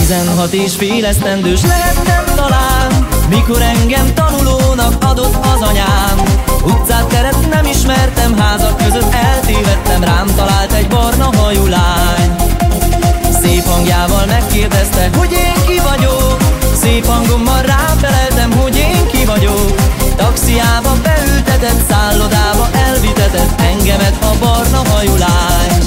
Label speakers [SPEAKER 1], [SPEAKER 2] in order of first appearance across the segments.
[SPEAKER 1] 16 és fél esztendős lehettem talán, mikor engem tanulónak adott az anyám. Utcát, teret nem ismertem, házak között eltévedtem, rám talált egy barna hajú lány. Szép hangjával megkérdezte, hogy én ki vagyok, szép hangommal ráfeleltem, hogy én ki vagyok. Taxiába beültetett, szállodába elvitetett engemet a barna hajú lány.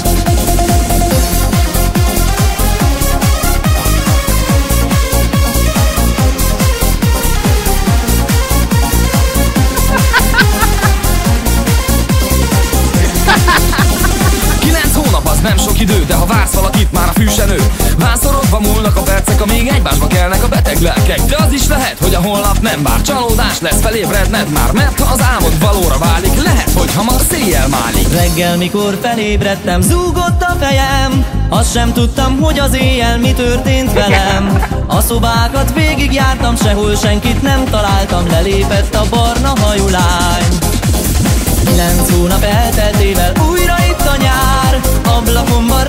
[SPEAKER 2] Az nem sok idő, de ha vársz valakit, már a fű se nő. Vászorodva múlnak a percek, amíg egymásba kelnek a beteg lelkek. De az is lehet, hogy a holnap nem vár, csalódás lesz, felébredned már. Mert ha az álmod valóra válik, lehet, hogy hamar széjjel málik.
[SPEAKER 1] Reggel, mikor felébredtem, zúgott a fejem, azt sem tudtam, hogy az éjjel mi történt velem. A szobákat végigjártam, sehol senkit nem találtam, lelépett a barna hajú lány. 9 hónap elteltével újra itt a nyár, ablakomban